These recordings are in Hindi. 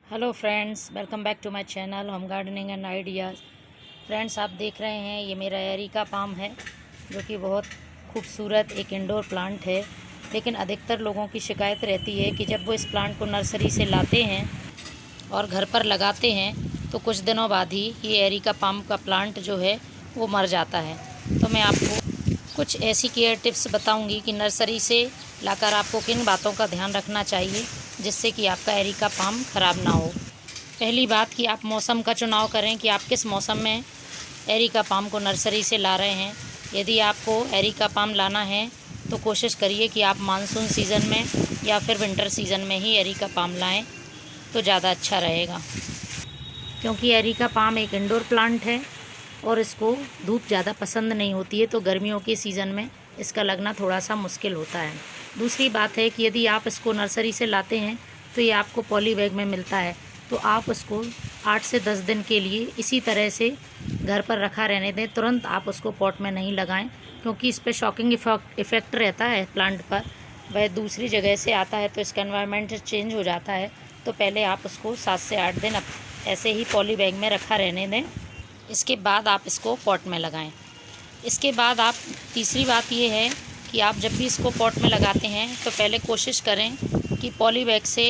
Hello friends, welcome back to my channel home gardening and ideas. Friends, आप देख रहे हैं ये मेरा एरिका पाम है जो कि बहुत खूबसूरत एक इंडोर प्लांट है। लेकिन अधिकतर लोगों की शिकायत रहती है कि जब वो इस प्लांट को नर्सरी से लाते हैं और घर पर लगाते हैं तो कुछ दिनों बाद ही ये एरिका पाम का प्लांट जो है वो मर जाता है। तो मैं आपको कुछ ऐसी केयर टिप्स बताऊंगी कि नर्सरी से लाकर आपको किन बातों का ध्यान रखना चाहिए जिससे कि आपका एरिका पाम ख़राब ना हो। पहली बात कि आप मौसम का चुनाव करें कि आप किस मौसम में एरिका पाम को नर्सरी से ला रहे हैं। यदि आपको एरिका पाम लाना है तो कोशिश करिए कि आप मानसून सीज़न में या फिर विंटर सीज़न में ही एरिका पाम लाएं तो ज़्यादा अच्छा रहेगा, क्योंकि एरिका पाम एक इंडोर प्लांट है और इसको धूप ज़्यादा पसंद नहीं होती है, तो गर्मियों के सीज़न में इसका लगना थोड़ा सा मुश्किल होता है। दूसरी बात है कि यदि आप इसको नर्सरी से लाते हैं तो ये आपको पॉली बैग में मिलता है, तो आप उसको 8 से 10 दिन के लिए इसी तरह से घर पर रखा रहने दें। तुरंत आप उसको पॉट में नहीं लगाएं, क्योंकि इस पर शॉकिंग इफ़ेक्ट रहता है प्लांट पर। वह दूसरी जगह से आता है तो इसका एनवायरनमेंट चेंज हो जाता है। तो पहले आप उसको 7 से 8 दिन ऐसे ही पॉली बैग में रखा रहने दें। इसके बाद आप इसको पॉट में लगाएं। इसके बाद आप तीसरी बात ये है कि आप जब भी इसको पॉट में लगाते हैं तो पहले कोशिश करें कि पॉली बैग से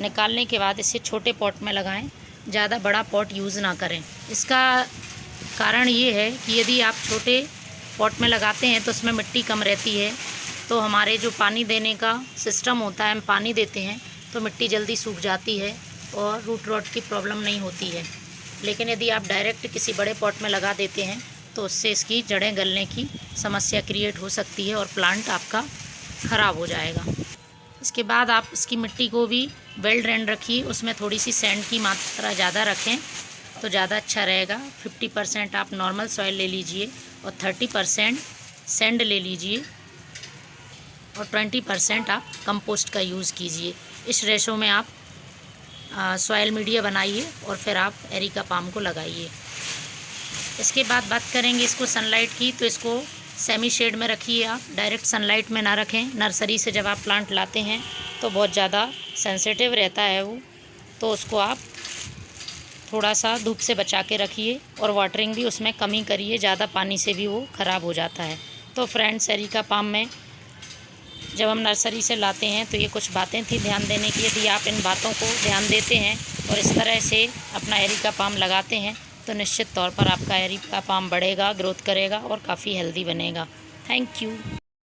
निकालने के बाद इसे छोटे पॉट में लगाएं, ज़्यादा बड़ा पॉट यूज़ ना करें। इसका कारण ये है कि यदि आप छोटे पॉट में लगाते हैं तो उसमें मिट्टी कम रहती है, तो हमारे जो पानी देने का सिस्टम होता है, हम पानी देते हैं तो मिट्टी जल्दी सूख जाती है और रूट रॉट की प्रॉब्लम नहीं होती है। लेकिन यदि आप डायरेक्ट किसी बड़े पॉट में लगा देते हैं तो उससे इसकी जड़ें गलने की समस्या क्रिएट हो सकती है और प्लांट आपका ख़राब हो जाएगा। इसके बाद आप इसकी मिट्टी को भी वेल ड्रेन रखिए, उसमें थोड़ी सी सैंड की मात्रा ज़्यादा रखें तो ज़्यादा अच्छा रहेगा। 50% आप नॉर्मल सॉइल ले लीजिए और 30% सैंड ले लीजिए और 20% आप कंपोस्ट का यूज़ कीजिए। इस रेशो में आप सॉइल मीडिया बनाइए और फिर आप एरिका पाम को लगाइए। इसके बाद बात करेंगे इसको सनलाइट की, तो इसको सेमी शेड में रखिए। आप डायरेक्ट सनलाइट में ना रखें। नर्सरी से जब आप प्लांट लाते हैं तो बहुत ज़्यादा सेंसिटिव रहता है वो, तो उसको आप थोड़ा सा धूप से बचा के रखिए और वाटरिंग भी उसमें कमी करिए, ज़्यादा पानी से भी वो ख़राब हो जाता है। तो फ्रेंड्स, एरिका पाम में जब हम नर्सरी से लाते हैं तो ये कुछ बातें थी ध्यान देने की। यदि आप इन बातों को ध्यान देते हैं और इस तरह से अपना एरिका पाम लगाते हैं तो निश्चित तौर पर आपका एरिका पाम बढ़ेगा, ग्रोथ करेगा और काफ़ी हेल्दी बनेगा। Thank you.